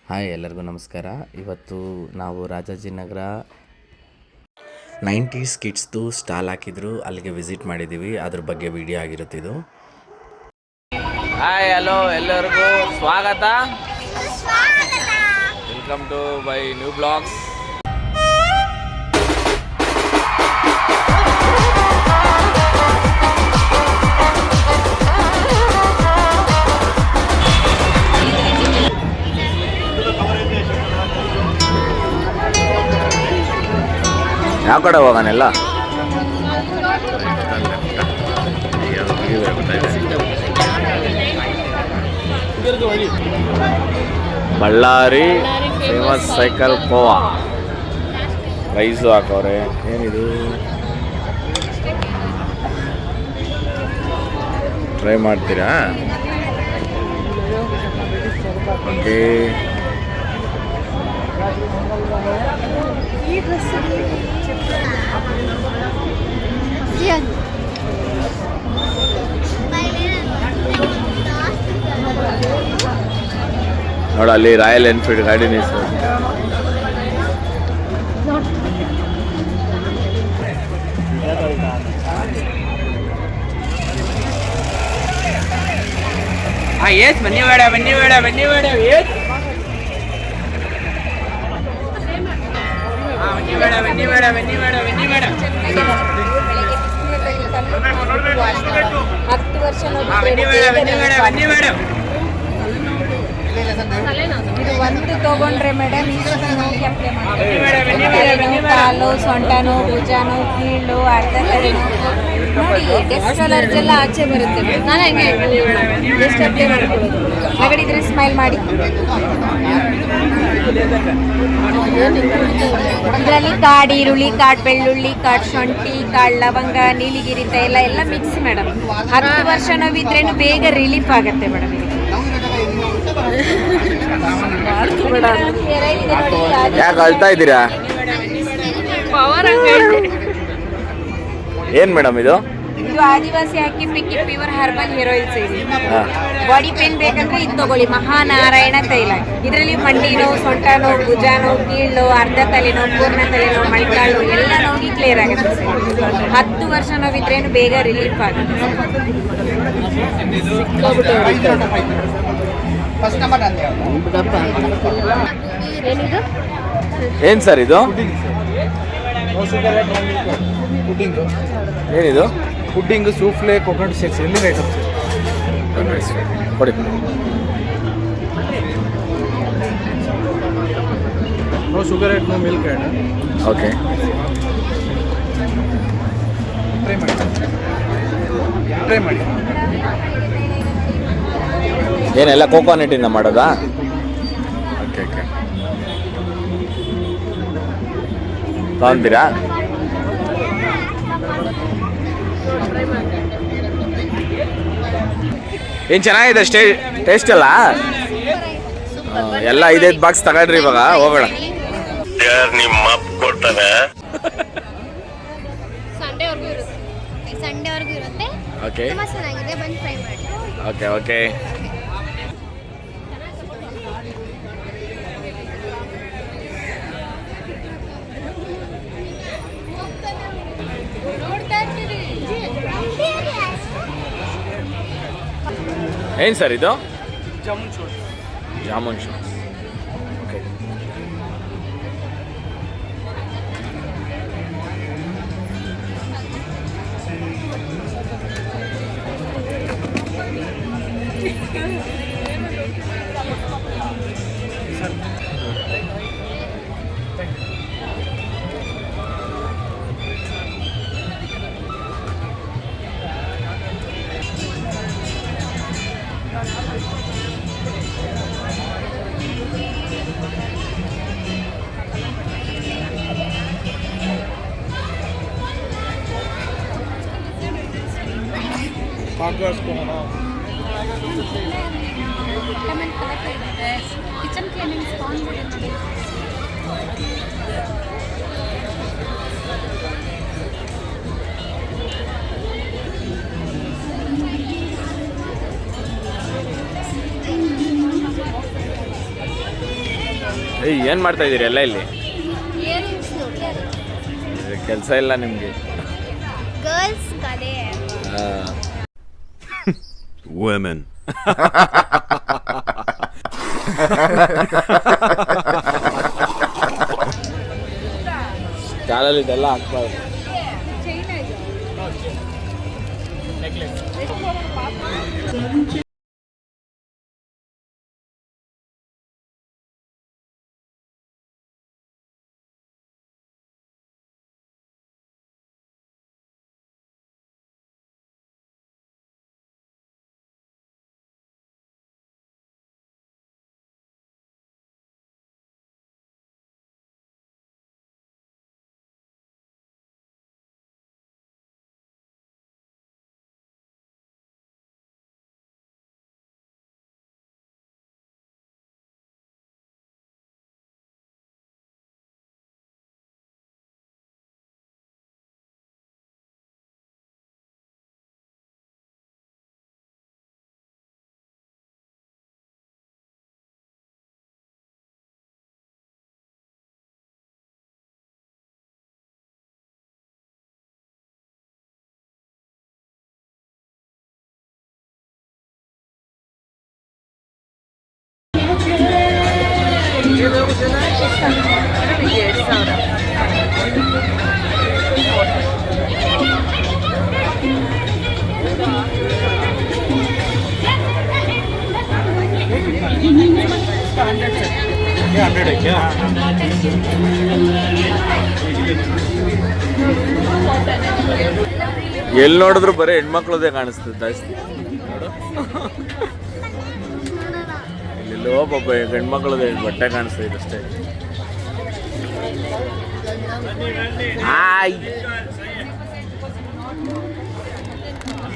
Hi ಎಲ್ಲರಿಗೂ ನಮಸ್ಕಾರ. ಇವತ್ತು ನಾವು ರಾಜಾಜಿನಗರ 90s ಕಿಡ್ಸ್ದು ಸ್ಟಾಲ್ ಹಾಕಿದ್ರು, ಅಲ್ಲಿಗೆ ವಿಸಿಟ್ ಮಾಡಿದ್ದೀವಿ. ಅದ್ರ ಬಗ್ಗೆ ವಿಡಿಯೋ ಆಗಿರುತ್ತೆ ಇದು. ಹಾಯ್ ಹಲೋ ಎಲ್ಲರಿಗೂ ಸ್ವಾಗತ. Welcome to my new blogs. ಯಾವ ಕಡೆ ಹೋಗೋಣೆಲ್ಲ? Ballari famous cycle khoa price ಹಾಕವ್ರೆ. ಏನಿದು ಟ್ರೈ ಮಾಡ್ತೀರಾ? ಓಕೆ. ನೋಡ ಅಲ್ಲಿ ರಾಯಲ್ ಎನ್ಫೀಲ್ಡ್ ಗಾಡಿ ನಿಲ್ಸ. ಏಸ್ ಬನ್ನಿ ಬೇಡ ಬನ್ನಿ ಬೇಡ ಬನ್ನಿ ಬೇಡ ಏಸ್ ಬನ್ನಿ ಬೇಡ ಬನ್ನಿ ಬೇಡ ಬನ್ನಿ ಬೇಡ ಬನ್ನಿ ಬೇಡ 10 ವರ್ಷ ಬನ್ನಿ ಬೇಡ ಬನ್ನಿ ಬೇಡ ಬನ್ನಿ ಬೇಡ. ಇದು ಒಂದು ತಗೊಂಡ್ರೆ ಮೇಡಮ್ ಕಾಲು, ಸೊಂಟನೋ, ಭುಜಾನೋ, ಕೀಳು, ಅರ್ಧ ನೋಡಿ ಡೆಸ್ಟ್ ಅಲರ್ಜಿ ಎಲ್ಲ ಆಚೆ ಬರುತ್ತೆ. ನಾನು ಹೆಂಗೆ ಡೆಸ್ಟ್ ಅಪ್ಲೈ ಮಾಡ್ಕೊಳ್ಳೋದು. ನೆಗಡಿದ್ರೆ ಸ್ಮೈಲ್ ಮಾಡಿ. ಇದರಲ್ಲಿ ಕಾಡು ಈರುಳ್ಳಿ, ಕಾಡು ಬೆಳ್ಳುಳ್ಳಿ, ಕಾಡು ಶುಂಠಿ, ಕಾಡು ಲವಂಗ, ನೀಲಿಗಿರಿ ತೈಲ ಎಲ್ಲ ಮಿಕ್ಸ್ ಮೇಡಮ್. 10 ವರ್ಷ ನೋವಿದ್ರೇನು ಬೇಗ ರಿಲೀಫ್ ಆಗುತ್ತೆ ಮೇಡಮ್. ಯಾಕೆ ಅಳ್ತಾ ಇದ್ದೀರಾ? ಏನ್ ಮೇಡಮ್ ಇದು? ಇದು ಆದಿವಾಸಿ ಅಕ್ಕಿ picky pure herbal hair oils ಇದೆ. ಬಾಡಿ ಪೇನ್ ಬೇಕಂದ್ರೆ ಇದು ತಗೊಳ್ಳಿ, ಮಹಾನಾರಾಯಣ ತೈಲ. ಇದರಲ್ಲಿ ಮಂಡಿ ನೋವು, ಸೊಂಟ ನೋವು, ಭುಜ ನೋವು, ಕೀಳು, ಅರ್ಧ ತಲೆನೋವು, ಪೂರ್ಣ ತಲೆನೋವು, ಮಳ್ಕಾಳು ಎಲ್ಲ ನೋವಿಗೆ ಕ್ಲಿಯರ್ ಆಗುತ್ತೆ. 10 ವರ್ಷ ನೋವಿದ್ರೇನು ಬೇಗ ರಿಲೀಫ್ ಆಗುತ್ತೆ. ಏನ್ ಸರ್ ಇದು? ಏನಿದು? ಪುಡ್ಡಿಂಗ್, ಸೂಫ್ಲೆ, ಕೊಕೊನಟ್ ಶೇಕ್ಸ್, ಎಲ್ಲಿನ ಐಟಮ್ಸ್ ಕೊಡಿ. No sugar add, no milk add. Okay. Try ಮಾಡಿ. ಏನೆಲ್ಲ ಕೋಕೋನಟ್ಟಿಂದ ಮಾಡೋದಾ? Okay okay. ತಗೊಂತೀರಾ? ಏನು ಚೆನ್ನಾಗಿದೆ ಟೇಸ್ಟ್ ಅಲ್ಲ? ಎಲ್ಲ 5 ಬಾಕ್ಸ್ ತಗೊಳ್ರಿ, ಇವಾಗ ಹೋಗೋಣ. ನಿಮ್ಮ ಕೊಡ್ತಾನೆ. ಸಂಡೇವರೆಗೂ ಇರುತ್ತೆ. ಓಕೆ ತುಂಬಾ ಚೆನ್ನಾಗಿದೆ, ಬಂದು ಟ್ರೈ ಮಾಡಿ. Okay okay. ಏನು ಸರ್ ಇದು? Jamun shots. Okay. Kitchen cleaning sponge ಇದೆ ನೋಡಿ. ಏಯ್ ಏನು ಮಾಡ್ತಾ ಇದ್ದೀರಿ ಎಲ್ಲ ಇಲ್ಲಿ ಇಯರಿಂಗ್ಸ್ ಕೆಲಸ ಇಲ್ಲ ನಿಮಗೆ ಗರ್ಲ್ಸ್ ಕಲೆ ವುಮೆನ್ ಕಾಲಲ್ಲಿ ಇದೆಲ್ಲ ಹಾಕ್ಬಾರ್ದು. ಎಲ್ಲಿ ನೋಡಿದ್ರು ಬರೀ ಹೆಣ್ಮಕ್ಳದೇ ಕಾಣಿಸ್ತದೆ ಜಾಸ್ತಿ. ಇಲ್ಲೆಲ್ಲೋ ಪಾಪ ಹೆಣ್ಮಕ್ಳದೇ ಬಟ್ಟೆ ಕಾಣಿಸ್ತದೆ ಅಷ್ಟೇ.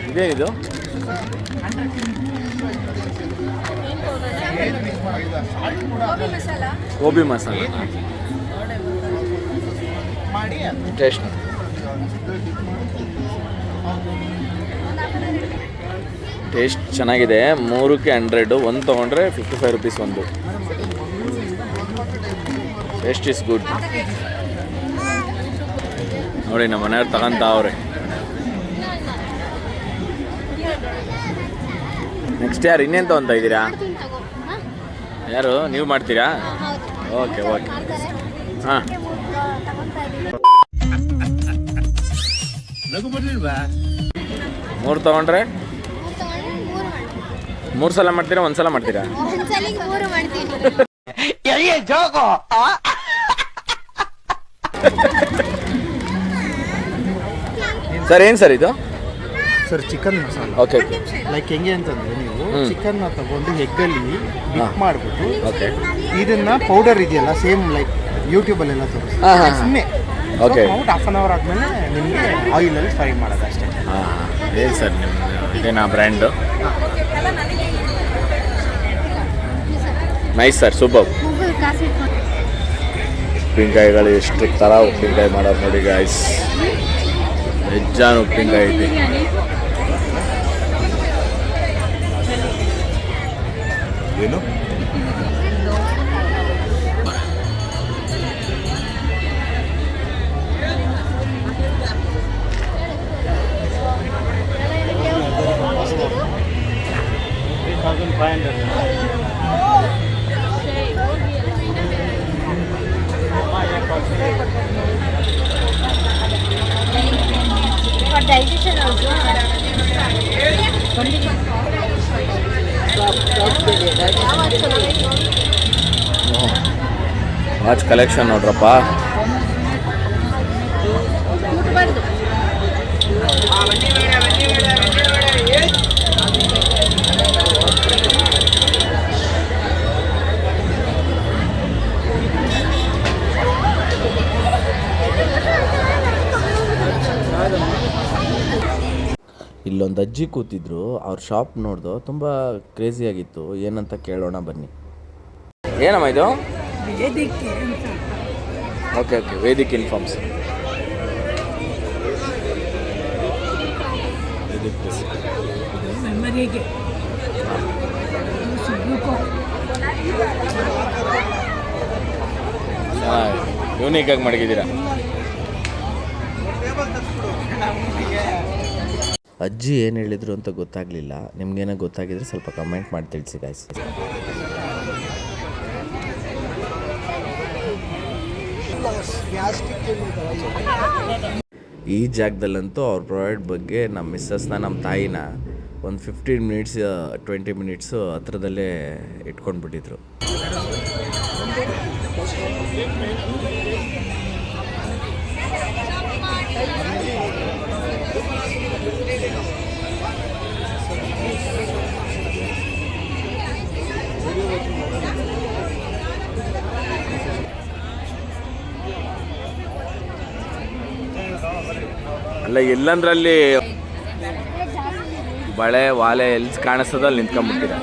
ಇದೇನಿದು? ಗೋಬಿ ಮಸಾಲ ಟೇಸ್ಟ್ ಟೇಸ್ಟ್ ಚೆನ್ನಾಗಿದೆ. 3ಕ್ಕೆ 100, ಒಂದು ತೊಗೊಂಡ್ರೆ 55 ರುಪೀಸ್ ಒಂದು. Taste is good. ನೋಡಿ ನಮ್ಮ ಮನೆಯವ್ರು ತಗೊಂತಾವ್ರೆ. ನೆಕ್ಸ್ಟ್ ಯಾರು ಇನ್ನೇನು ತೊಗೊತಾ ಇದ್ದೀರಾ? ಯಾರು ನೀವು ಮಾಡ್ತೀರಾ? ಓಕೆ ಓಕೆ ಹಾಂ. 3 ತೊಗೊಂಡ್ರೆ 3 ಸಲ ಮಾಡ್ತೀರಾ, ಒಂದು ಸಲ ಮಾಡ್ತೀರಾ? ಸರ್ ಏನು ಸರ್ ಇದು? Sir chicken masala. Okay like ಹೆಂಗೆ ಅಂತಂದ್ರೆ ನೀವು ಚಿಕನ್ನ ತಗೊಂಡು ಎಗ್ಗಲ್ಲಿ ಡಿಪ್ ಮಾಡಿಬಿಟ್ಟು ಓಕೆ ಇದನ್ನ ಪೌಡರ್ ಇದೆಯಲ್ಲ ಸೇಮ್ ಲೈಕ್ ಯೂಟ್ಯೂಬಲ್ಲೆಲ್ಲ ತೋರಿಸ್ತಾರೆ. ಹಾಂ ಹಾಂ ಸುಮ್ಮನೆ ಓಕೆ ಹಾಫ್ ಅನ್ ಅವರ್ ಆದಮೇಲೆ ನಿಮಗೆ ಆಯಿಲಲ್ಲಿ ಫ್ರೈ ಮಾಡೋದು ಅಷ್ಟೇ. ಹಾಂ ಏನು ಸರ್ ನಿಮ್ಮದು ಇದೇನಾ ಬ್ರ್ಯಾಂಡು? Nice sir, super. ಉಪ್ಪಿನಕಾಯಿಗಳು ಎಷ್ಟು ಥರ ಉಪ್ಪಿನಕಾಯಿ ಮಾಡೋದು ನೋಡಿ ಗಾಯ್ಸ್. ಹೆಚ್ಚಾನು ಉಪ್ಪಿನಕಾಯಿ ಐತಿ. ಏನು digestion also. ವಾಚ್ ಕಲೆಕ್ಷನ್ ನೋಡ್ರಪ್ಪ. ಇಲ್ಲೊಂದು ಅಜ್ಜಿ ಕೂತಿದ್ರು, ಅವ್ರ ಶಾಪ್ ನೋಡ್ದು ತುಂಬ ಕ್ರೇಜಿಯಾಗಿತ್ತು. ಏನಂತ ಕೇಳೋಣ ಬನ್ನಿ. ಏನಮ್ಮ ಇದು? Okay okay, Vedic informs. ಮೆಮರಿಗೆ ಯೂನಿಕಾಗಿ ಮಡಗಿದ್ದೀರಾ. ಅಜ್ಜಿ ಏನು ಹೇಳಿದ್ರು ಅಂತ ಗೊತ್ತಾಗಲಿಲ್ಲ. ನಿಮ್ಗೇನೋ ಗೊತ್ತಾಗಿದ್ರೆ ಸ್ವಲ್ಪ ಕಮೆಂಟ್ ಮಾಡಿ ತಿಳಿಸಿ ಗಾಯ್ಸ್. ಈ ಜಾಗದಲ್ಲಂತೂ ಅವ್ರ ಪ್ರಾಡಕ್ಟ್ ಬಗ್ಗೆ ನಮ್ಮ ಮಿಸ್ಸಸ್ನ ನಮ್ಮ ತಾಯಿನ ಒಂದು 15 ಮಿನಿಟ್ಸ್ 20 ಮಿನಿಟ್ಸು ಹತ್ರದಲ್ಲೇ ಇಟ್ಕೊಂಡ್ಬಿಟ್ಟಿದ್ರು. ಅಲ್ಲ ಎಲ್ಲಂದ್ರಲ್ಲಿ ಬಳೆ ವಾಲೆ ಎಲ್ಲಿ ಕಾಣಿಸ್ತದ ಅಲ್ಲಿ ನಿಂತ್ಕೊಂಡ್ಬಿಟ್ಟಿರ.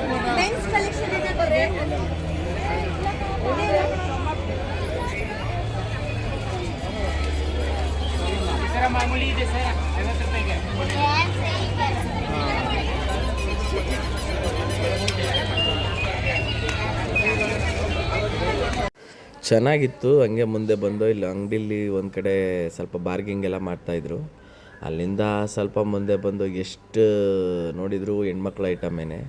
ಚೆನ್ನಾಗಿತ್ತು. ಹಂಗೆ ಮುಂದೆ ಬಂದು ಇಲ್ಲಿ ಅಂಗಡಿಲಿ ಒಂದು ಕಡೆ ಸ್ವಲ್ಪ ಬಾರ್ಗಿಂಗ್ ಎಲ್ಲ ಮಾಡ್ತಾಯಿದ್ರು. ಅಲ್ಲಿಂದ ಸ್ವಲ್ಪ ಮುಂದೆ ಬಂದು ಎಷ್ಟು ನೋಡಿದ್ರು ಹೆಣ್ಮಕ್ಳ ಐಟಮೇನೆ.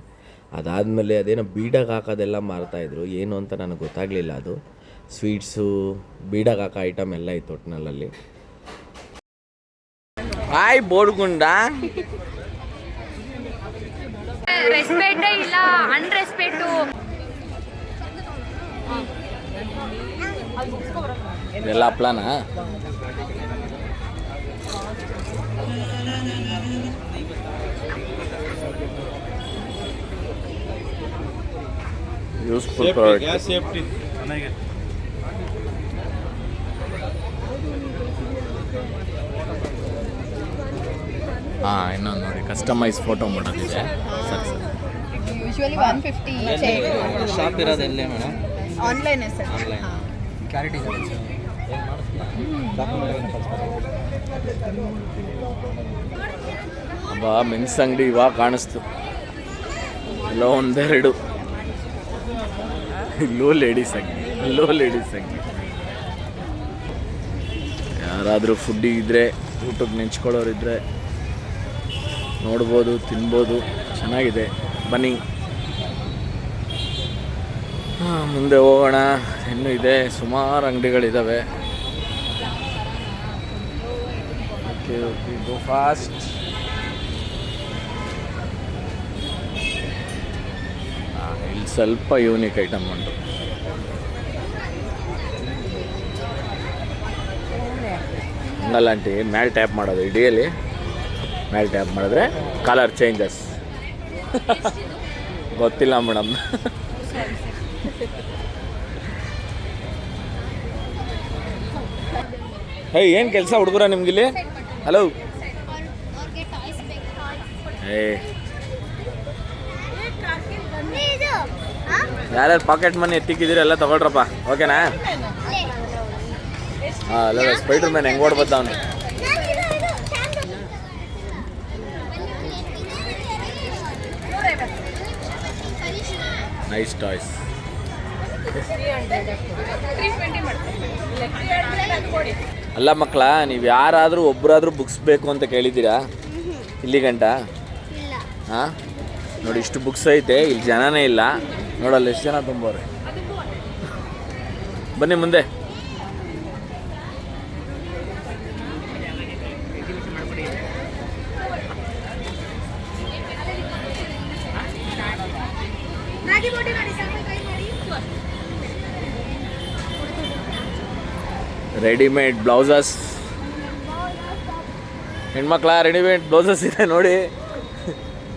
ಅದಾದಮೇಲೆ ಅದೇನೋ ಬೀಡಾಗಿ ಹಾಕೋದೆಲ್ಲ ಮಾರ್ತಾಯಿದ್ರು. ಏನು ಅಂತ ನನಗೆ ಗೊತ್ತಾಗಲಿಲ್ಲ. ಅದು ಸ್ವೀಟ್ಸು ಬೀಡಾಗಿ ಹಾಕೋ ಐಟಮ್ ಎಲ್ಲ ಇತ್ತು ಒಟ್ಟಿನಲ್ಲಿ. ಹಾಯ್ ಬೋರ್ಗುಂಡ. ರೆಸ್ಪೆಕ್ಟ್ ಇಲ್ಲ, ಅನ್ರೆಸ್ಪೆಕ್ಟು. ಎಲ್ಲ ಹಪ್ಳನಾ? Useful product. ಸೇಫ್ಟಿ ಹಾಂ, ಇನ್ನೊಂದು ನೋಡಿ ಕಸ್ಟಮೈಸ್ ಫೋಟೋ ಮಾಡೋದಿದೆ. ಯೂಶುವಲಿ 150 ಶಾಪ್ ಇರೋದು ಎಲ್ಲೇ ಮೇಡಮ್? Online sir. ಕ್ಲಾರಿಟಿ ಅಬ್ಬಾ, ಮೆನ್ಸ್ ಅಂಗಡಿ ಇವಾಗ ಕಾಣಿಸ್ತು. ಎಲ್ಲೋ ಒಂದೆರಡು, ಇಲ್ಲೋ ಲೇಡೀಸ್ ಅಂಗಡಿ. ಯಾರಾದರೂ ಫುಡ್ಡಿ ಇದ್ದರೆ, ಊಟಕ್ಕೆ ನೆಂಚ್ಕೊಳ್ಳೋರಿದ್ದರೆ ನೋಡ್ಬೋದು, ತಿನ್ಬೋದು. ಚೆನ್ನಾಗಿದೆ, ಬನ್ನಿ. ಮುಂದೆ ಹೋಗೋಣ. ಇನ್ನೂ ಇದೆ, ಸುಮಾರು ಅಂಗಡಿಗಳಿದ್ದಾವೆ. ಓಕೆ, ಗೋ ಫಾಸ್ಟ್. ಇಲ್ಲಿ ಸ್ವಲ್ಪ ಯೂನಿಕ್ ಐಟಮ್ ಉಂಟು. ಹಂಗಲ್ಲಂಟಿ ಮ್ಯಾಲ್ ಟ್ಯಾಪ್ ಮಾಡೋದು, ಇಡಿಯಲ್ಲಿ ಮ್ಯಾಲ್ ಟ್ಯಾಪ್ ಮಾಡಿದ್ರೆ ಕಲರ್ ಚೇಂಜಸ್. ಗೊತ್ತಿಲ್ಲ ಮೇಡಮ್. ಹೇ, ಏನು ಕೆಲಸ ಹುಡುಗರ ನಿಮ್ಗಿಲ್ಲಿ? ಹಲೋ. ಏ, ಯಾರ್ಯಾರು ಪಾಕೆಟ್ ಮನಿ ಎತ್ತಿಕ್ಕಿದ್ದೀರಿ ಎಲ್ಲ ತಗೊಳ್ರಪ್ಪ. ಓಕೆನಾ? ಹಾಂ, ಅಲ್ಲ ಸ್ಪೈಡರ್ ಮ್ಯಾನ್ ಹೆಂಗೆ ಓಡ್ಬದ್ದ ಅವನು. Nice toys. ಅಲ್ಲ ಮಕ್ಕಳ, ನೀವು ಯಾರಾದರೂ ಒಬ್ಬರಾದರೂ ಬುಕ್ಸ್ ಬೇಕು ಅಂತ ಕೇಳಿದ್ದೀರಾ ಇಲ್ಲಿ ಗಂಟ? ಹಾಂ, ನೋಡಿ ಇಷ್ಟು ಬುಕ್ಸ್ ಐತೆ. ಇಲ್ಲಿ ಜನನೇ ಇಲ್ಲ. ನೋಡಲ್ಲ ಎಷ್ಟು ಜನ ತುಂಬೋರೆ. ಬನ್ನಿ ಮುಂದೆ. Readymade blouses. ಹೆಣ್ಮಕ್ಳ ರೆಡಿಮೇಡ್ ಬ್ಲೌಸಸ್ ಇದೆ ನೋಡಿ.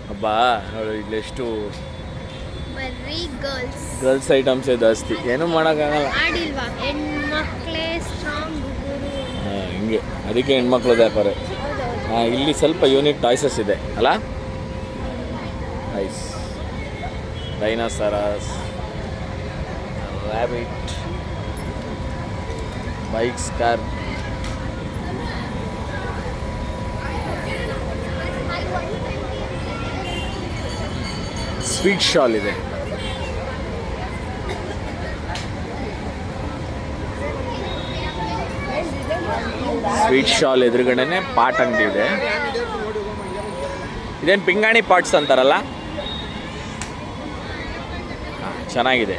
ಹಬ್ಬಾ, ನೋಡಿ ಇಲ್ಲೆಷ್ಟು ಗರ್ಲ್ಸ್ ಐಟಮ್ಸೇ ಜಾಸ್ತಿ. ಏನೂ ಮಾಡೋಕ್ಕಾಗಲ್ಲ. ಹಾಂ, ಹಿಂಗೆ ಅದಕ್ಕೆ ಹೆಣ್ಮಕ್ಳು ವ್ಯಾಪಾರ. ಹಾಂ, ಇಲ್ಲಿ ಸ್ವಲ್ಪ ಯೂನಿಕ್ ಟಾಯ್ಸಸ್ ಇದೆ ಅಲ್ಲ. Nice. Dinosaurs, rabbit, bikes, car. Sweet ಶಾಲ್ ಇದೆ. ಸ್ವೀಟ್ ಶಾಲ್ ಎದುರುಗಡೆನೆ ಪಾಟ್ ಅಂಗಡಿ ಇದೆ. ಇದೇನು ಪಿಂಗಾಣಿ ಪಾಟ್ಸ್ ಅಂತಾರಲ್ಲ, ಚೆನ್ನಾಗಿದೆ.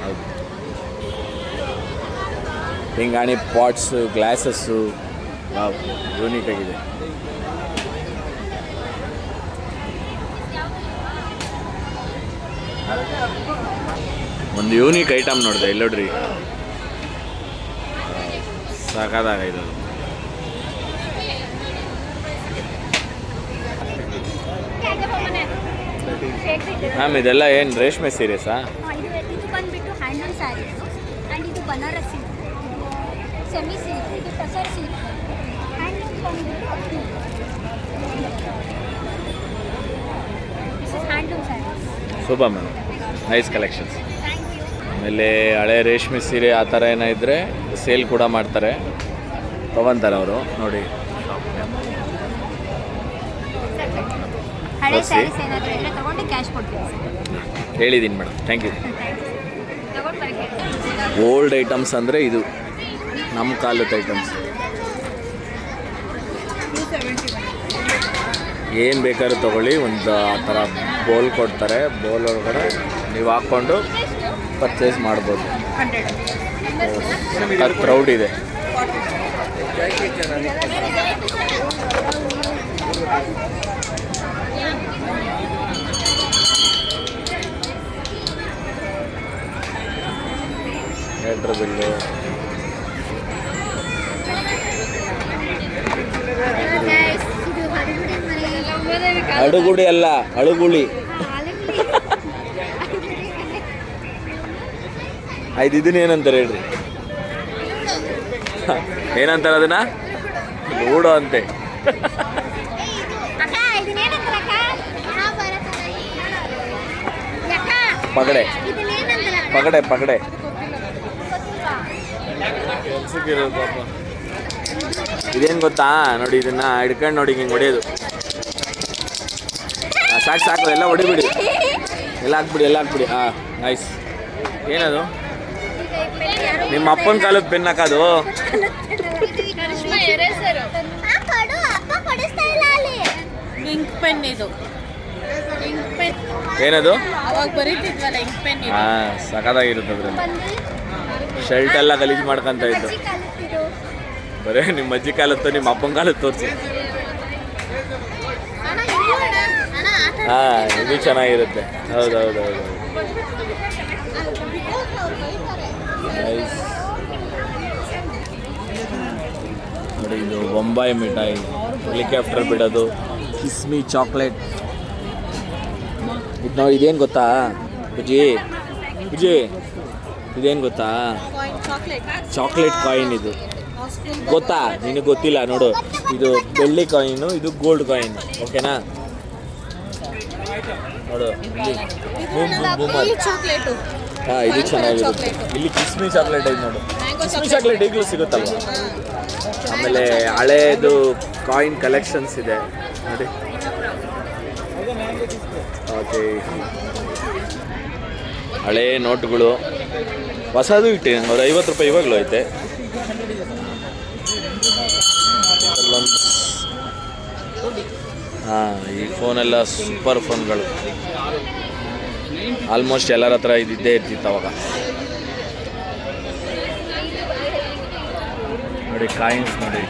ಹೌದು, ಪಿಂಗಾಣಿ ಪಾಟ್ಸು, ಗ್ಲಾಸಸ್ಸು ಯೂನಿಕ್ ಆಗಿದೆ. ಒಂದು ಯೂನಿಕ್ ಐಟಮ್ ನೋಡಿದೆ ಇಲ್ಲಿ ನೋಡ್ರಿ, ಸಾಕಾಗೈದು. ಮ್ಯಾಮ್ ಇದೆಲ್ಲ ಏನು ರೇಷ್ಮೆ ಸೀರೆಸಾ? ಇದು ಬಂದ್ಬಿಟ್ಟು ಹ್ಯಾಂಡ್ಲೂಮ್ ಸ್ಯಾರೀಸ್ ಆ್ಯಂಡ್ ಇದು ಬನಾರಸ್ ಸಿಲ್ಕ್, ಸೆಮಿ ಸಿಲ್ಕ್, ಇದು ಟಸರ್ ಸಿಲ್ಕ್. ಹ್ಯಾಂಡ್ಲೂಮ್ ಬಂದ್ಬಿಟ್ಟು handloom sarees. Super ma'am, nice collections. ಆಮೇಲೆ ಹಳೆ ರೇಷ್ಮೆ ಸೀರೆ ಆ ಥರ ಏನೋ ಇದ್ದರೆ ಸೇಲ್ ಕೂಡ ಮಾಡ್ತಾರೆ, ತೊಗೊತಾರೆ ಅವರು ನೋಡಿ. ಹಳೆ ಸ್ಯಾರೀಸ್ ಏನಾದರೂ ಇದ್ದರೆ ತೊಗೊಂಡು ಕ್ಯಾಶ್ ಕೊಡ್ತೀವಿ ಸರ್. ಹೇಳಿದ್ದೀನಿ ಮೇಡಮ್, ಥ್ಯಾಂಕ್ ಯು. ತೊಗೊಂಡು ಬರೋಕ್ಕೆ ಓಲ್ಡ್ ಐಟಮ್ಸ್ ಅಂದರೆ ಇದು ನಮ್ಮ ಕಾಲದ ಐಟಮ್ಸ್. ಏನು ಬೇಕಾದ್ರೂ ತೊಗೊಳ್ಳಿ, ಒಂದು ಆ ಥರ ಬೋಲ್ ಕೊಡ್ತಾರೆ, ಬೋಲ್ ಒಳಗಡೆ ನೀವು ಹಾಕ್ಕೊಂಡು ಪರ್ಚೇಸ್ ಮಾಡ್ಬೋದು. ಅದು ಕ್ರೌಡ್ ಇದೆ. ಥಿಯೇಟ್ರ್ ಬಿಲ್ಲು, ಅಡುಗುಡಿ ಅಲ್ಲ, ಅಳುಗುಳಿ. ಆಯ್ತು, ಇದನ್ನ ಏನಂತಾರೆ ಹೇಳ್ರಿ? ಏನಂತಾರೆ ಅದನ್ನ? ಲೂಡೋ ಅಂತೆ. ಪಗಡೆ ಪಗಡೆ ಪಗಡೆ ಕೆಲ್ಸಕ್ಕಿರೋದು ಪಾಪ. ಇದೇನು ಗೊತ್ತಾ ನೋಡಿ, ಇದನ್ನ ಹಿಡ್ಕೊಂಡು ನೋಡಿ ಹಿಂಗೆ ಹೊಡೆಯೋದು. ಸಾಕು ಸಾಕು, ಎಲ್ಲ ಹೊಡಿಬಿಡಿ, ಎಲ್ಲ ಹಾಕ್ಬಿಡಿ. ಹಾಂ, ನೈಸ್. ಏನದು? ನಿಮ್ಮ ಅಪ್ಪನ ಕಾಲದ ಪೆನ್ ಹಾಕೋದು? ಇಂಕ್ ಪೆನ್ ಇದು, ಇಂಕ್ ಪೆನ್. ಏನದು? ಅವಾಗ ಬರೀತಿದ್ವಲ್ಲ ಇಂಕ್ ಪೆನ್. ಹಾಂ, ಸಖತ್ತಾಗಿರುತ್ತೆ ಅದ್ರಲ್ಲಿ. ಶರ್ಟ್ ಎಲ್ಲ ಗಲೀಜು ಮಾಡ್ಕೊಂತ ಇದ್ದು. ಬರೇ ನಿಮ್ಮ ಅಜ್ಜಿ ಕಾಲತ್ತು ನಿಮ್ಮ ಅಪ್ಪನ ಕಾಲದ್ದು ತೋರಿಸಿ. ಹಾಂ, ಇದು ಚೆನ್ನಾಗಿರುತ್ತೆ. ಹೌದು. ನೈಸ್. ನೋಡಿ, ಇದು ಬೊಂಬಾಯಿ ಮಿಠಾಯಿ, ಹೆಲಿಕಾಪ್ಟರ್ ಬಿಡೋದು, ಕಿಸ್ಮಿ ಚಾಕ್ಲೇಟ್. ಇದು ನೋಡಿ, ಇದೇನು ಗೊತ್ತಾ ಬುಜ್ಜಿ? ಇದೇನು ಗೊತ್ತಾ? Chocolate coin. ಇದು ಗೊತ್ತಾ? ನಿನಗೆ ಗೊತ್ತಿಲ್ಲ ನೋಡು, ಇದು ಬೆಳ್ಳಿ ಕಾಯಿನು, ಇದು ಗೋಲ್ಡ್ ಕಾಯಿನ್. ಓಕೆನಾ? ನೋಡು ಇಲ್ಲಿ ಚಾಕ್ಲೇಟು. ಹಾಂ, ಇದು ಚೆನ್ನಾಗಿರುತ್ತೆ. ಇಲ್ಲಿ ಕಿಸ್ಮಿ ಚಾಕ್ಲೇಟ್ ಐತೆ ನೋಡು. ಕಿಸ್ಮಿ ಚಾಕ್ಲೇಟ್ ಈಗಲೂ ಸಿಗುತ್ತಲ್ವ? ಆಮೇಲೆ ಹಳೇದು ಕಾಯಿನ್ ಕಲೆಕ್ಷನ್ಸ್ ಇದೆ ನೋಡಿ. ಓಕೆ, ಹಳೇ ನೋಟುಗಳು, ಹೊಸದು ಇಟ್ಟೆ ಒಂದು 50 ರೂಪಾಯಿ ಇವಾಗಲೂ ಐತೆ. ಹಾಂ, ಈ ಫೋನೆಲ್ಲ ಸೂಪರ್ ಫೋನ್ಗಳು. ಆಲ್ಮೋಸ್ಟ್ ಎಲ್ಲರ ಹತ್ರ ಇದ್ದೇ ಇರ್ತಿತ್ತು ಅವಾಗ. ನೋಡಿ ಕಾಯಿನ್ಸ್ ನೋಡಿ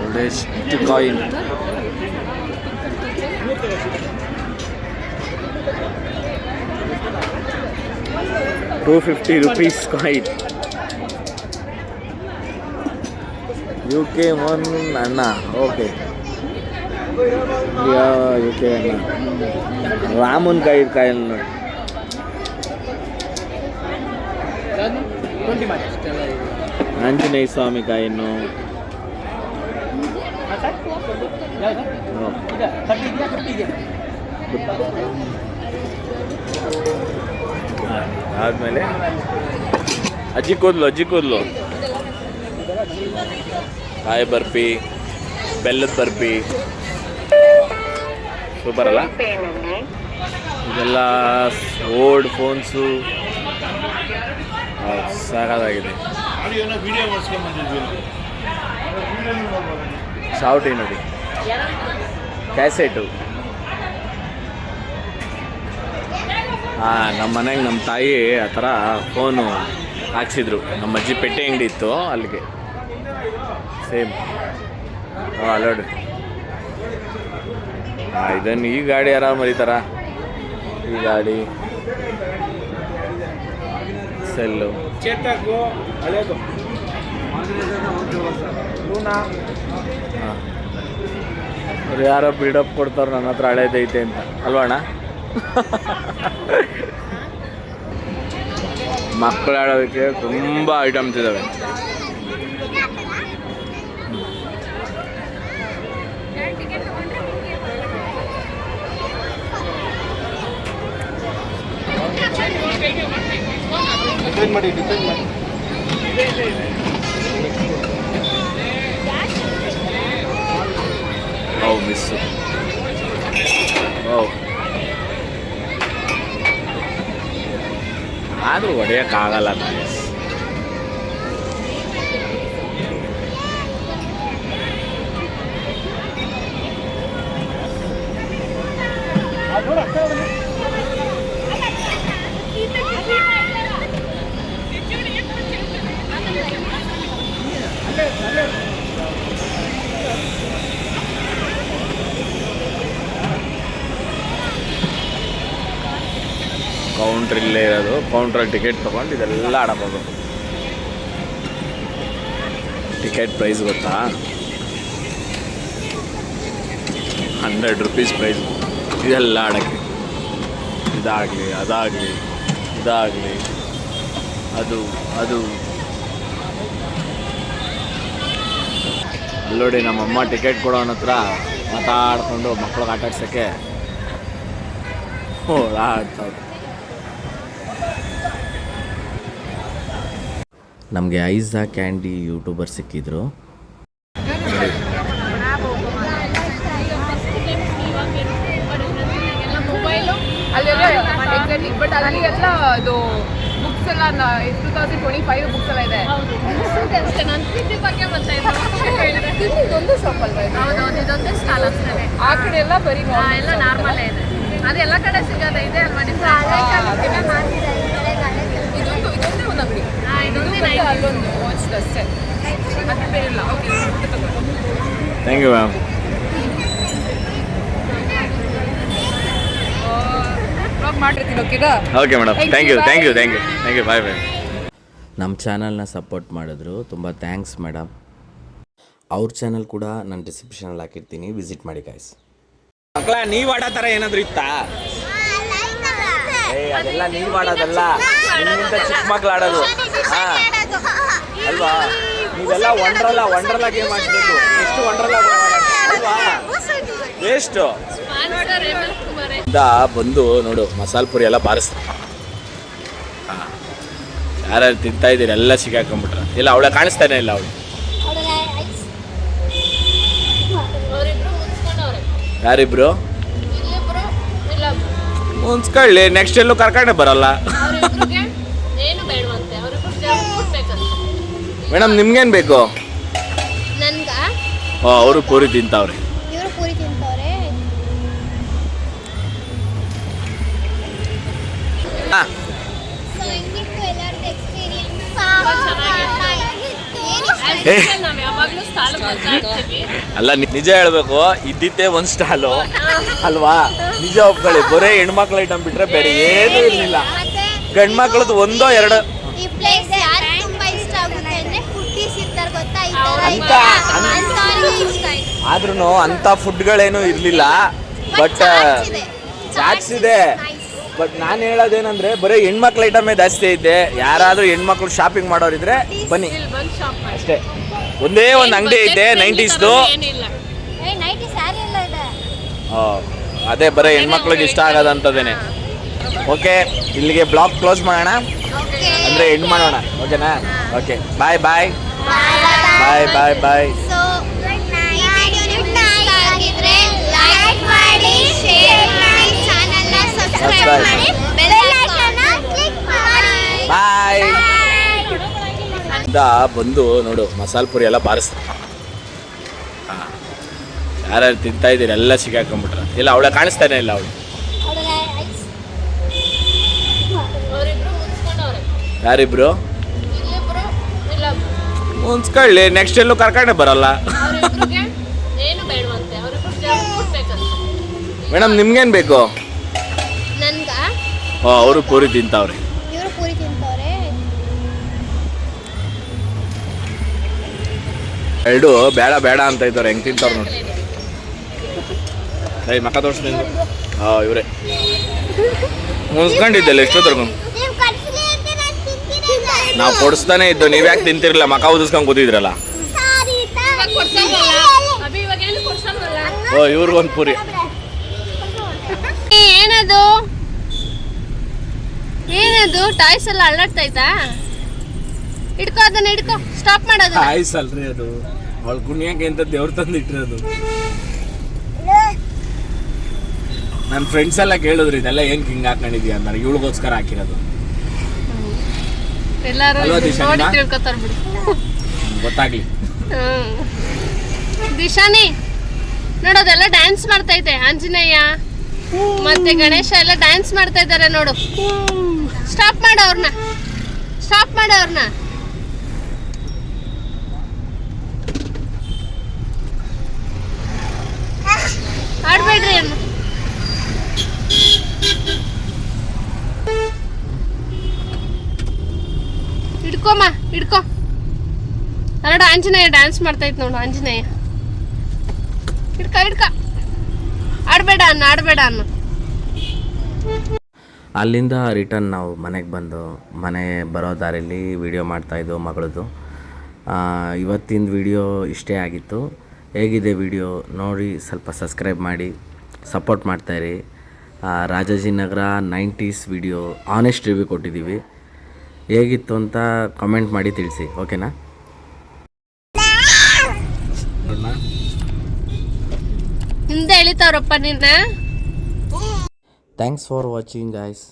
ಒಳ್ಳೆಷ್ಟು ಕಾಯಿನ್. ₹250 ಕಾಯಿನ್. UK ಒನ್ ಅಣ್ಣ. ಓಕೆ, UK ಅಣ್ಣ. ರಾಮನ್ ಕಾಯಿನ್ ನೋಡಿ. ಆಂಜನೇಯ ಸ್ವಾಮಿ ಕಾಯಿನ್ನು. ಆದಮೇಲೆ ಅಜ್ಜಿ ಕೂದಲು ಕಾಯಿ ಬರ್ಫಿ, ಬೆಲ್ಲದ ಬರ್ಫಿ, ಸೂಪರ್ ಅಲ್ಲ? ಇದೆಲ್ಲ ಓಲ್ಡ್ ಫೋನ್ಸು, ಸಾಕಾಗಿದೆ. ಶಾವ್ಟಿ ನೋಡಿ, ಕ್ಯಾಸೆಟು. ಹಾಂ, ನಮ್ಮ ಮನೆಗೆ ನಮ್ಮ ತಾಯಿ ಆ ಥರ ಫೋನು ಹಾಕ್ಸಿದ್ರು. ನಮ್ಮ ಅಜ್ಜಿ ಪೆಟ್ಟೆ ಅಂಗಡಿ ಇತ್ತು ಅಲ್ಲಿಗೆ. ಸೇಮ್ ಅಲ್ಲೋಡ್ರಿ. ಹಾಂ, ಇದನ್ನು ಈ ಗಾಡಿ ಆರಾಮ ಮರಿತಾರ. ಈ ಗಾಡಿ ಸೆಲ್ಲು ಅವ್ರು ಯಾರೋ ಬಿಲ್ಡಪ್ ಕೊಡ್ತಾರೆ ನನ್ನ ಹತ್ರ ಹಳೇದೈತೆ ಅಂತ ಅಲ್ವಣ್ಣ. ಮಕ್ಕಳು ಆಡೋದಕ್ಕೆ ತುಂಬ ಐಟಮ್ಸ್ ಇದ್ದಾವೆ. ಡಿಸೈನ್ ಮಾಡಿ. ಓ ಮಿಸ್ಸು. ಓ ಆದರೂ ಹೊಡೆಯೋಕ್ಕಾಗಲ್ಲ. ಕೌಂಟ್ರ್ ಇಲ್ಲೇ ಇರೋದು. ಕೌಂಟ್ರಲ್ಲಿ ಟಿಕೆಟ್ ತೊಗೊಂಡು ಇದೆಲ್ಲ ಆಡಬಹುದು. ಟಿಕೆಟ್ ಪ್ರೈಸ್ ಗೊತ್ತಾ? 100 ರೂಪೀಸ್ ಪ್ರೈಸ್ ಇದೆಲ್ಲ ಆಡೋಕ್ಕೆ. ಇದಾಗಲಿ ಅದಾಗಲಿ ಇದಾಗಲಿ ಅದು ಅದು ಅಲ್ಲೋಡಿ ನಮ್ಮಮ್ಮ ಟಿಕೆಟ್ ಕೊಡೋನ ಹತ್ರ ಮಾತಾಡಿಕೊಂಡು ಮಕ್ಳಿಗೆ ಆಟ ಆಡ್ಸೋಕ್ಕೆ ಆಡ್ತಾವ್ರು. ನಮಗೆ ಐಝಾ ಕ್ಯಾಂಡಿ ಯೂಟ್ಯೂಬರ್ ಸಿಕ್ಕಿದ್ರು. ಮೊಬೈಲು ಅಲ್ಲೆಲ್ಲ ಎಕ್ಸಾಕ್ಟ್ಲಿ. ಬಟ್ ಅಲ್ಲಿ ಎಲ್ಲ ಅದು ಬುಕ್ಸ್ ಎಲ್ಲ 2025 ಬುಕ್ಸ್ ಎಲ್ಲ ಇದೆ. ಅಷ್ಟೇ ನಾನು ತಿಂಡಿ ಬಗ್ಗೆ ಮತ್ತೆ ಇದೊಂದು ಶಾಪ್ ಅಲ್ವಾ? ಹೌದೌದು, ಇದೊಂದೇ ಸ್ಟಾಲ್ ಅಷ್ಟೇ. ಆ ಕಡೆ ಎಲ್ಲ ಬರೀ ಎಲ್ಲ ನಾರ್ಮಲೇ ಇದೆ. ಅದೆಲ್ಲ ಕಡೆ ಸಿಗೋದೇ ಇದೆ ಅಲ್ವಾ? ಇದೊಂದೇ ಒಂದು ಅಂಗಡಿ. ಅಲ್ಲೊಂದು ವಾಚ್ ಅಷ್ಟೇ, ಮತ್ತೆ ಬೇರೆ ಇಲ್ಲ. Okay, thank you ma'am. ಮಾಡಿರ್ತೀನಿ. ಓಕೆನಾ? Okay madam, thank you thank you thank you thank you. Bye bye. ನಮ್ಮ ಚಾನಲ್ನ ಸಪೋರ್ಟ್ ಮಾಡಿದ್ರು, ತುಂಬ ಥ್ಯಾಂಕ್ಸ್ ಮೇಡಮ್. ಅವ್ರ ಚಾನಲ್ ಕೂಡ ನಾನು ಡಿಸ್ಕ್ರಿಪ್ಷನಲ್ಲಿ ಹಾಕಿರ್ತೀನಿ, ವಿಸಿಟ್ ಮಾಡಿ ಗಾಯ್ಸ್. ಮಕ್ಕಳ ನೀವು ಆಡೋ ಥರ ಏನಾದರೂ ಇತ್ತಾ? ಅದೆಲ್ಲ ನೀವು ಆಡೋದಲ್ಲ, ನಿಮ್ಮಿಂದ ಚಿಕ್ಕ ಮಕ್ಳು ಆಡೋದು. ಹಾಂ ಅಲ್ವಾ? ನೀವೆಲ್ಲ ವಂಡ್ರಲ್ಲ ಗೇಮ್ ಆಡ್ಬೇಕು. ಎಷ್ಟು ವಂಡ್ರಲ್ಲ ಅಲ್ವಾ? ಎಷ್ಟು ಬಂದು ನೋಡು, ಮಸಾಲೆ ಪುರಿ ಎಲ್ಲ ಬಾರಿಸ್ತಾರೆ. ಹಾಂ, ಯಾರ್ಯಾರು ತಿಂತಾ ಇದ್ದೀರಿ ಎಲ್ಲ ಸಿಗಾಕೊಂಬಿಟ್ರೆ. ಇಲ್ಲ, ಅವಳೆ ಕಾಣಿಸ್ತಾನೆ ಇಲ್ಲ. ಅವಳು ಯಾರಿಬ್ರು ಮುನ್ಸ್ಕೊಳ್ಳಿ, ನೆಕ್ಸ್ಟ್ ಎಲ್ಲೂ ಕರ್ಕೊಂಡೆ ಬರಲ್ಲ. ಮೇಡಮ್ ನಿಮ್ಗೇನು ಬೇಕು? ಓ, ಅವರು ಪೂರಿ ತಿಂತಾವ್ರೆ. ಅಲ್ಲ, ನಿಜ ಹೇಳ್ಬೇಕು, ಇದ್ದಿದ್ದೇ ಒಂದು ಸ್ಟಾಲು ಅಲ್ವಾ? ನಿಜ ಒಪ್ಕೊಳ್ಳಿ. ಬರೀ ಹೆಣ್ಮಕ್ಳು ಐಟಮ್ ಬಿಟ್ರೆ ಬೇರೆ ಏನೂ ಇರಲಿಲ್ಲ. ಗಂಡು ಮಕ್ಳದ್ದು ಒಂದೋ ಎರಡು ಆದ್ರೂ ಅಂಥ ಫುಡ್ಗಳೇನು ಇರಲಿಲ್ಲ. ಬಟ್ ಚಾಟ್ಸ್ ಇದೆ. ಬಟ್ ನಾನು ಹೇಳೋದೇನಂದ್ರೆ ಬರೀ ಹೆಣ್ಮಕ್ಳು ಐಟಮೇ ಜಾಸ್ತಿ ಐತೆ. ಯಾರಾದರೂ ಹೆಣ್ಮಕ್ಳು ಶಾಪಿಂಗ್ ಮಾಡೋರಿದ್ರೆ ಬನ್ನಿ ಅಷ್ಟೇ. ಒಂದೇ ಒಂದು ಅಂಗಡಿ ಐತೆ 90ಸ್ದು. ಅದೇ ಬರೀ ಹೆಣ್ಮಕ್ಳಿಗೆ ಇಷ್ಟ ಆಗೋದಂಥದ್ದೇನೆ. ಓಕೆ, ಇಲ್ಲಿಗೆ ಬ್ಲಾಗ್ ಕ್ಲೋಸ್ ಮಾಡೋಣ, ಅಂದರೆ ಎಂಡ್ ಮಾಡೋಣ. ಓಕೆನಾ? ಓಕೆ, ಬಾಯ್ ಬಾಯ್ ಬಾಯ್ ಬಾಯ್ ಬಾಯ್. ಬಾಯ್. ಅಲ್ಲಿಂದ ಬಂದು ನೋಡು ಮಸಾಲೆ ಪುರಿ ಎಲ್ಲ ಬಾರಿಸ್ತಾರೆ. ಹಾಂ, ಯಾರ್ಯಾರು ತಿಂತಾ ಇದ್ದೀರಿ ಎಲ್ಲ ಸಿಗಾಕೊಂಬಿಟ್ರೆ. ಇಲ್ಲ, ಅವಳೆ ಕಾಣಿಸ್ತಾನೆ ಇಲ್ಲ. ಅವಳು ಯಾರಿಬ್ರು ಮುನ್ಸ್ಕೊಳ್ಳಿ, ನೆಕ್ಸ್ಟ್ ಎಲ್ಲೂ ಕರ್ಕೊಂಡೆ ಬರಲ್ಲ. ಮೇಡಮ್ ನಿಮ್ಗೇನು ಬೇಕು? ನನ್ಗ ಓ, ಅವರು ಪೂರಿ ತಿಂತಾವ್ರಿ. ಇವರು ಪೂರಿ ತಿಂತವ್ರೆ. ಎರಡು ಬೇಡ ಬೇಡ ಅಂತ ಇದ್ದವ್ರು. ಹೆಂಗೆ ತಿಂತಾವ್ರು ನೋಡಿ. ಮಕ್ಕ ತೋರಿಸ್ತೀನಿ. ಹಾಂ, ಇವರೇ ಮುನ್ಸ್ಕೊಂಡಿದ್ದಲ್ಲ ಎಷ್ಟೊತ್ತರ್ಗು. ನೀವು ಕಟ್ಸಿಲಿ ಅಂತ ನಾನು ತಿಂತೀನಿ. ನಾವು ಕೊಡಿಸ್ತಾನೆ ಇದ್ದು, ನೀವು ಯಾಕೆ ತಿಂತಿರಲಿಲ್ಲ? ಮಕ್ಕ ಉದಿಸ್ಕೊಂಡು ಕೂತಿದ್ರಲ್ಲ. ಓ, ಇವ್ರಿಗೊಂದು ಪೂರಿ. ಏನದು ಏನದು ಟಾಯ್ಸ್ ಎಲ್ಲ ಅಳ್ಳಾಡ್ತೈತಾ? ಹಿಡ್ಕೋ ಅದನ್ನ, ಹಿಡ್ಕೋ. ಸ್ಟಾಪ್ ಮಾಡೋದು. ಆಯ್ಸಲ್ರಿ ಅದು. ಅವಳು ಕುಣಿಯಕ್ಕೆ ಅಂತ ದೇವ್ರ ತಂದು ಇಟ್ಟಿರೋದು. ನನ್ನ ಫ್ರೆಂಡ್ಸ್ ಎಲ್ಲ ಕೇಳಿದ್ರು ಇದೆಲ್ಲ ಏನು ಹಿಂಗೆ ಹಾಕೊಂಡಿದ್ಯಾ ಅಂತ. ಇವಳಿಗೋಸ್ಕರ ಹಾಕಿರೋದು. ಎಲ್ಲರೂ ಅಲ್ವಾ ದಿಶಾನಿ? ನೋಡಿ ತಿಳ್ಕೊತಾರ ಬಿಡಿ. ಗೊತ್ತಾಗ್ಲಿ. ದಿಶಾನಿ ನೋಡೋದೆಲ್ಲ ಡ್ಯಾನ್ಸ್ ಮಾಡ್ತೈತೆ. ಆಂಜನೇಯ ಮತ್ತೆ ಗಣೇಶ ಎಲ್ಲ ಡ್ಯಾನ್ಸ್ ಮಾಡ್ತಾ ಇದ್ದಾರೆ ನೋಡು. ಸ್ಟಾಪ್ ಮಾಡು ಅವ್ರನ್ನ, ಸ್ಟಾಪ್ ಮಾಡು ಅವ್ರನ್ನ. ಆಡ್ಬೇಡ್ರಿ ಅನ್ನು. ಹಿಡ್ಕೊಮ್ಮ, ಹಿಡ್ಕೊ. ನೋಡು ಆಂಜನೇಯ ಡ್ಯಾನ್ಸ್ ಮಾಡ್ತೈತೆ ನೋಡು. ಆಂಜನೇಯ ಹಿಡ್ಕ, ಹಿಡ್ಕ. ಆಡಬೇಡ ಅನ್ನು, ಆಡಬೇಡ ಅನ್ನು. ಅಲ್ಲಿಂದ ರಿಟರ್ನ್ ನಾವು ಮನೆಗೆ ಬಂದು ಮನೆ ಬರೋ ದಾರಿಯಲ್ಲಿ ವಿಡಿಯೋ ಮಾಡ್ತಾಯಿದ್ದು ಮಗಳದು. ಇವತ್ತಿನ ವಿಡಿಯೋ ಇಷ್ಟೇ ಆಗಿತ್ತು. ಹೇಗಿದೆ ವಿಡಿಯೋ ನೋಡಿ ಸ್ವಲ್ಪ ಸಬ್ಸ್ಕ್ರೈಬ್ ಮಾಡಿ ಸಪೋರ್ಟ್ ಮಾಡ್ತಾಯಿರಿ. Rajajinagar 90s video honest review ಕೊಟ್ಟಿದ್ದೀವಿ. ಹೇಗಿತ್ತು ಅಂತ ಕಮೆಂಟ್ ಮಾಡಿ ತಿಳಿಸಿ, ಓಕೆನಾ? ಹಿಂದೆ ಎಳಿತಾವ್ರಪ್ಪ ನಿನ್ನ. Thanks for watching guys.